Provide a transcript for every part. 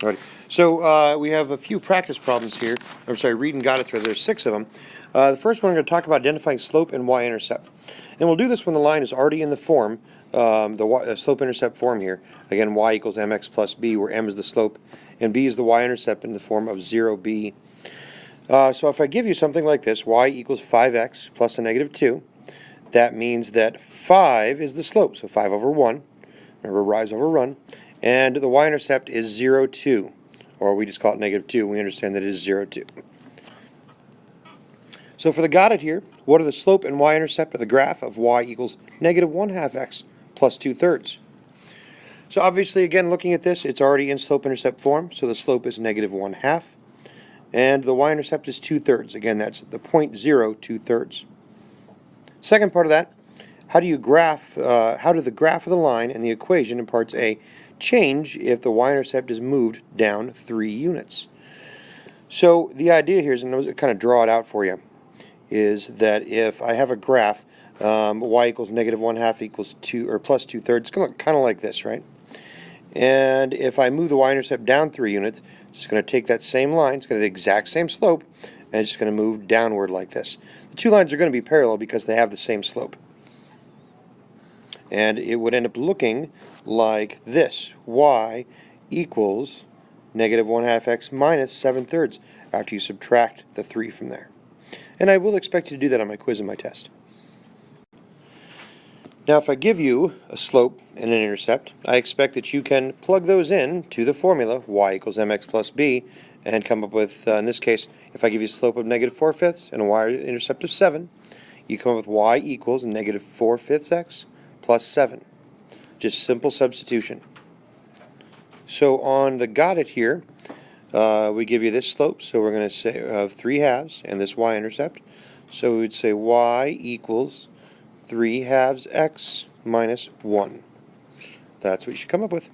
Alright, so we have a few practice problems here. I'm sorry, read and got it. There's 6 of them. The first one, we're going to talk about identifying slope and y-intercept. And we'll do this when the line is already in the form, the slope-intercept form here. Again, y equals mx plus b, where m is the slope and b is the y-intercept in the form of 0b. So if I give you something like this, y equals 5x plus a negative 2, that means that 5 is the slope, so 5 over 1. Remember, rise over run. And the y-intercept is 0, 2, or we just call it negative 2. We understand that it is 0, 2. So for the got it here, what are the slope and y-intercept of the graph of y equals negative 1/2 x plus 2/3? So obviously, again, looking at this, it's already in slope-intercept form, so the slope is negative 1/2, and the y-intercept is 2/3. Again, that's the point 0, 2/3. Second part of that, how do the graph of the line and the equation in parts A change if the y-intercept is moved down 3 units? So the idea here is, and I'll kind of draw it out for you, is that if I have a graph, y equals negative 1/2 equals 2 or plus 2/3, it's going to look kind of like this, right? And if I move the y-intercept down 3 units, it's just going to take that same line, it's going to have the exact same slope, and it's just going to move downward like this. The two lines are going to be parallel because they have the same slope. And it would end up looking like this. Y equals negative 1/2 x minus 7/3 after you subtract the 3 from there. And I will expect you to do that on my quiz and my test. Now if I give you a slope and an intercept, I expect that you can plug those in to the formula y equals mx plus b and come up with, in this case, if I give you a slope of negative 4/5 and a y-intercept of 7, you come up with y equals negative 4/5 x plus 7. Just simple substitution. So on the got it here, we give you this slope, so we're going to say 3/2 and this y-intercept. So we would say y equals 3/2 x minus 1. That's what you should come up with.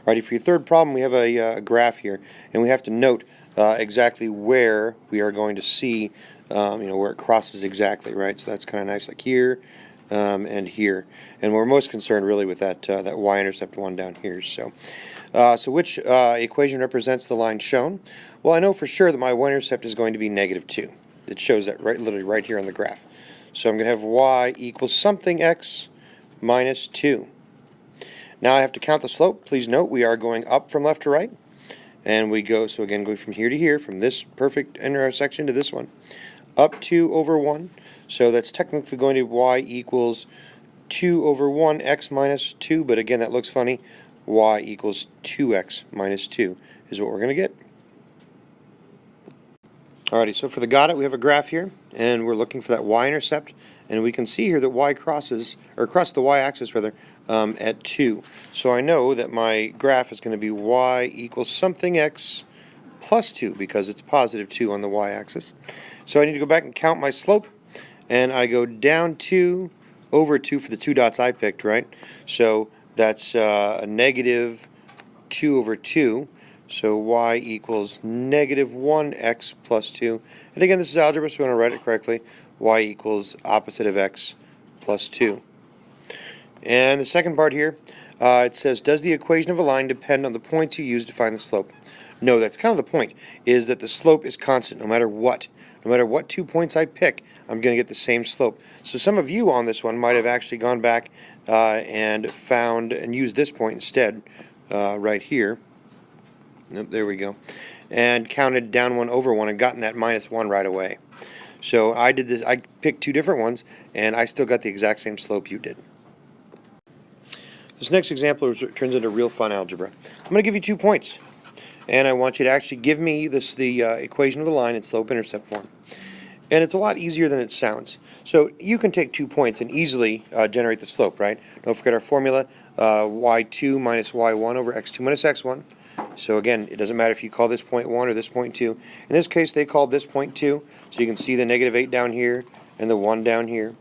Alrighty, for your third problem, we have a graph here, and we have to note exactly where we are going to see, where it crosses exactly, right? So that's kind of nice, like here and here. And we're most concerned really with that y-intercept one down here. So which equation represents the line shown? Well, I know for sure that my y-intercept is going to be negative 2. It shows that literally right here on the graph. So I'm going to have y equals something x minus 2. Now I have to count the slope. Please note we are going up from left to right. And we go, so again, going from here to here, from this perfect intersection to this one, up 2 over 1. So that's technically going to be y equals 2 over 1 x minus 2. But again, that looks funny. Y equals 2x minus 2 is what we're going to get. Alrighty, so for the got it, we have a graph here, and we're looking for that y-intercept, and we can see here that y crosses the y-axis rather, at 2. So I know that my graph is going to be y equals something x plus 2 because it's positive 2 on the y-axis. So I need to go back and count my slope, and I go down 2 over 2 for the 2 dots I picked, right? So that's a negative 2 over 2. So y equals negative 1x plus 2. And again, this is algebra, so we want to write it correctly. Y equals opposite of x plus 2. And the second part here, it says, does the equation of a line depend on the points you use to find the slope? No, that's kind of the point, is that the slope is constant no matter what. No matter what 2 points I pick, I'm going to get the same slope. So some of you on this one might have actually gone back and found and used this point instead, right here. Nope, there we go. And counted down 1 over 1 and gotten that minus 1 right away. So I did this, I picked 2 different ones, and I still got the exact same slope you did. This next example turns into real fun algebra. I'm going to give you 2 points, and I want you to actually give me the equation of the line in slope-intercept form. And it's a lot easier than it sounds. So you can take 2 points and easily generate the slope, right? Don't forget our formula, y2 minus y1 over x2 minus x1. So again, it doesn't matter if you call this point 1 or this point 2. In this case, they called this point 2, so you can see the negative 8 down here and the 1 down here.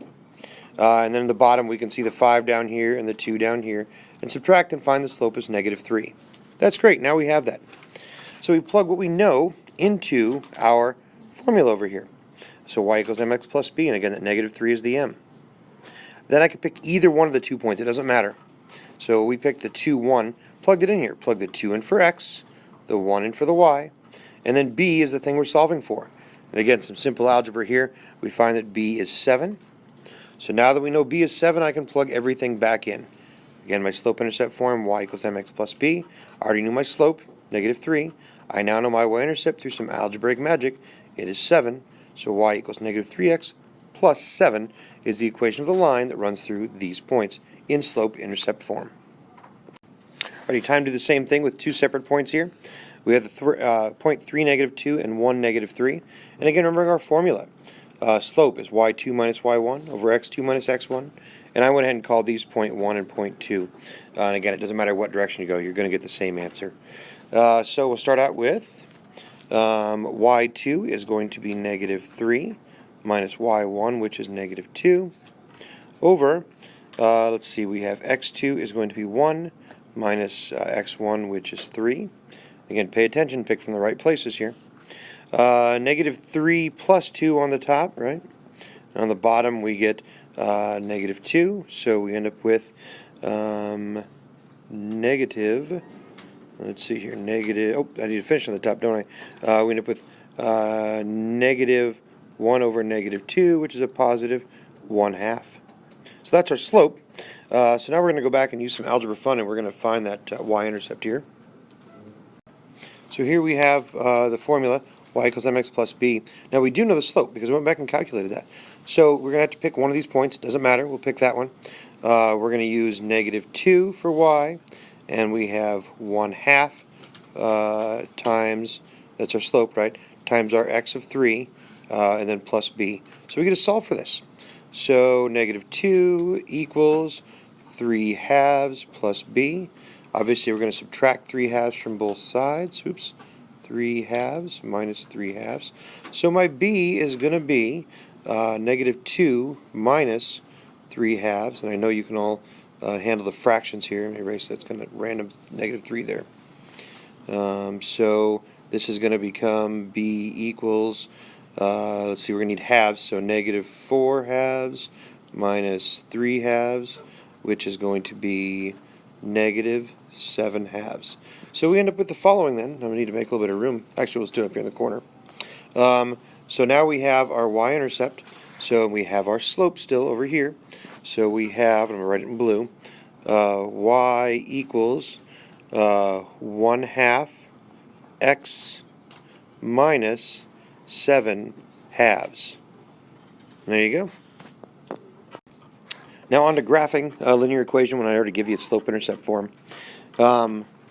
And then in the bottom, we can see the 5 down here and the 2 down here. And subtract and find the slope is negative 3. That's great. Now we have that. So we plug what we know into our formula over here. So y equals mx plus b, and again, that negative 3 is the m. Then I can pick either one of the 2 points. It doesn't matter. So we picked the 2, 1. plugged it in here. Plug the 2 in for x, the 1 in for the y, and then b is the thing we're solving for. And again, some simple algebra here. We find that b is 7. So now that we know b is 7, I can plug everything back in. Again, my slope-intercept form, y equals mx plus b. I already knew my slope, -3. I now know my y-intercept through some algebraic magic. It is 7. So y equals -3x plus 7 is the equation of the line that runs through these points in slope-intercept form. Alrighty, time to do the same thing with two separate points here. We have the point 3, -2 and 1, -3. And again, remembering our formula. Slope is y2 minus y1 over x2 minus x1. And I went ahead and called these point 1 and point 2. And again, it doesn't matter what direction you go, you're going to get the same answer. So we'll start out with y2 is going to be -3 minus y1, which is -2, over, let's see, we have x2 is going to be 1 minus x1, which is 3. Again, pay attention, pick from the right places here. -3 plus 2 on the top, right? On the bottom we get -2, so we end up with negative, let's see here, negative, oh, I need to finish on the top, don't I? We end up with -1 over -2, which is a positive 1/2. So that's our slope. So now we're going to go back and use some algebra fun, and we're going to find that y-intercept here. So here we have the formula, y equals mx plus b. Now we do know the slope because we went back and calculated that. So we're going to have to pick one of these points. Doesn't matter. We'll pick that one. We're going to use -2 for y, and we have 1/2 times, that's our slope, right, times our x of 3, and then plus b. So we get to solve for this. So -2 equals 3/2 plus b. Obviously, we're going to subtract 3/2 from both sides. Oops. 3/2 minus 3/2. So my b is going to be -2 minus 3/2. And I know you can all handle the fractions here. Let me erase that's kind of random -3 there. So this is going to become b equals, let's see, we're going to need halves. So -4/2 minus 3/2, which is going to be -7/2. So we end up with the following then. I'm going to need to make a little bit of room. Actually, we'll do it up here in the corner. So now we have our y-intercept. So we have our slope still over here. So we have, I'm going to write it in blue, y equals 1/2 x minus 7/2. There you go. Now on to graphing a linear equation when I already give you its slope-intercept form.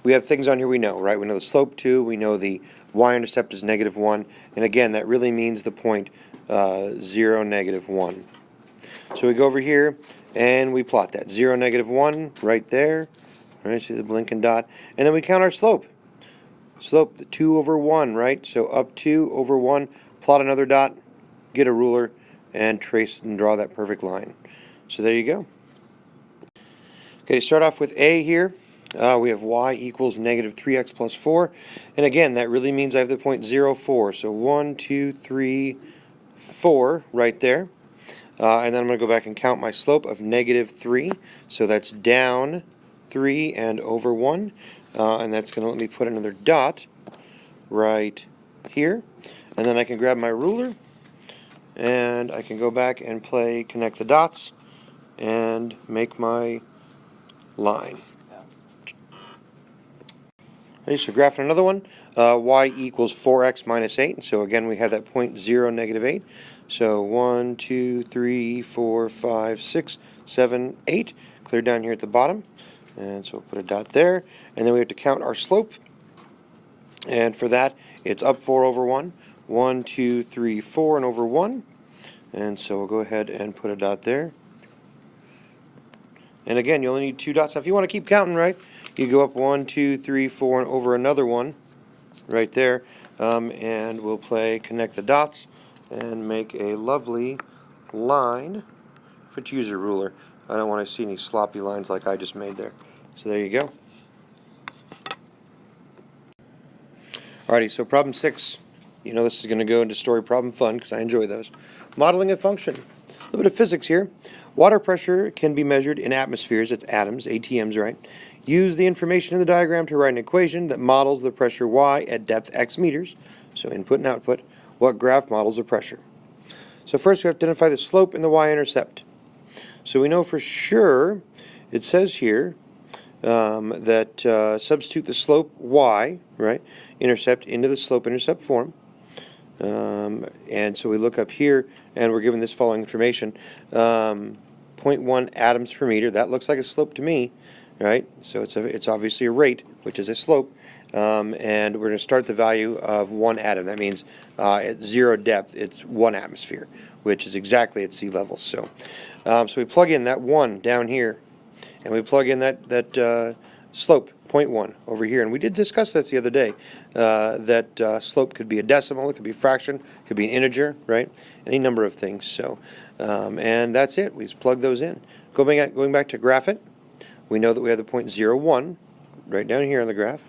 We have things on here we know, right? We know the slope 2, we know the y-intercept is -1, and again, that really means the point 0, -1. So we go over here and we plot that. 0, -1, right there. All right, see the blinking dot. And then we count our slope. Slope, the 2 over 1, right? So up 2 over 1, plot another dot, get a ruler, and trace and draw that perfect line. So there you go. Okay, start off with A here. We have y equals -3x plus 4. And again, that really means I have the point 0, 4. So 1, 2, 3, 4 right there. And then I'm going to go back and count my slope of -3. So that's down 3 and over 1. And that's going to let me put another dot right here. And then I can grab my ruler and I can go back and connect the dots and make my line. Okay, so graphing another one, y equals 4x minus 8. So again, we have that point 0, -8. So 1, 2, 3, 4, 5, 6, 7, 8. Clear down here at the bottom. And so we'll put a dot there. And then we have to count our slope. And for that, it's up 4 over 1. 1, 2, 3, 4, and over 1. And so we'll go ahead and put a dot there. And again, you only need 2 dots. Now, if you want to keep counting, right, you go up 1, 2, 3, 4, and over another one right there. And we'll connect the dots and make a lovely line. But use a ruler. I don't want to see any sloppy lines like I just made there. So there you go. Alrighty, so problem 6. You know this is going to go into story problem fun because I enjoy those. Modeling a function. A little bit of physics here. Water pressure can be measured in atmospheres, that's atoms, ATMs, right? Use the information in the diagram to write an equation that models the pressure Y at depth x meters, so input and output. What graph models the pressure? So first we have to identify the slope and the y-intercept. So we know for sure, it says here, that substitute the slope y, right, intercept into the slope-intercept form. And so we look up here, and we're given this following information. 0.1 atoms per meter. That looks like a slope to me, right? So it's obviously a rate, which is a slope. And we're going to start the value of 1 atom. That means at 0 depth, it's 1 atmosphere, which is exactly at sea level. So we plug in that 1 down here, and we plug in that slope, 0.1, over here. And we did discuss this the other day, that slope could be a decimal, it could be a fraction, it could be an integer, right? Any number of things. So, and that's it. We just plug those in. Going back to graph it, we know that we have the 0.01 right down here on the graph.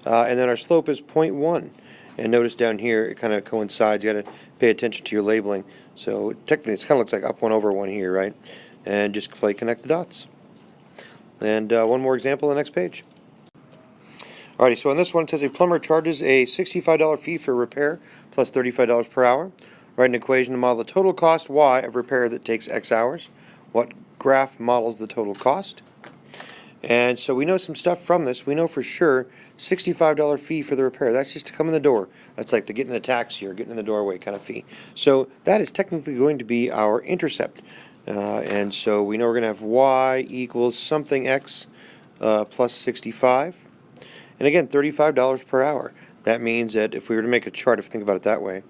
And then our slope is 0.1. And notice down here, it kind of coincides. You got to pay attention to your labeling. So technically, it kind of looks like up 1 over 1 here, right? And just connect the dots. And one more example on the next page. Alrighty, so on this one, it says a plumber charges a $65 fee for repair plus $35 per hour. Write an equation to model the total cost Y of repair that takes X hours. What graph models the total cost? And so we know some stuff from this. We know for sure $65 fee for the repair. That's just to come in the door. That's like the getting in the taxi or getting in the doorway kind of fee. So that is technically going to be our intercept. And so we know we're going to have Y equals something X plus 65. And again, $35 per hour. That means that if we were to make a chart, if you think about it that way,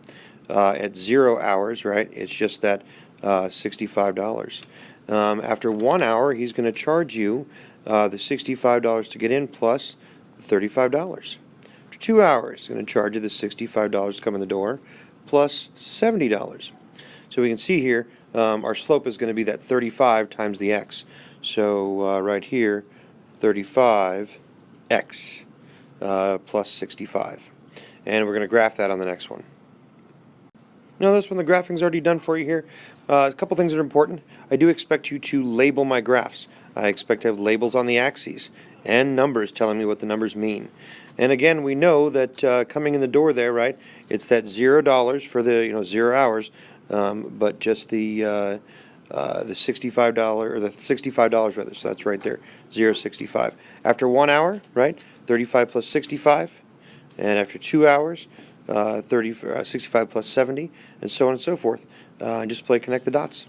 at 0 hours, right, it's just that $65. After 1 hour, he's going to charge you the $65 to get in plus $35. After 2 hours, he's going to charge you the $65 to come in the door plus $70. So we can see here, our slope is going to be that 35 times the x. So right here, 35x plus 65. And we're going to graph that on the next one. Now this one, the graphing's already done for you here. A couple things that are important. I do expect you to label my graphs. I expect to have labels on the axes and numbers telling me what the numbers mean. And again, we know that coming in the door there, right, it's that $0 for the 0 hours, but just the $65 or the $65 rather. So that's right there, 0.65. After 1 hour, right, 35 plus 65, and after 2 hours, 65 plus 70, and so on and so forth. And just connect the dots.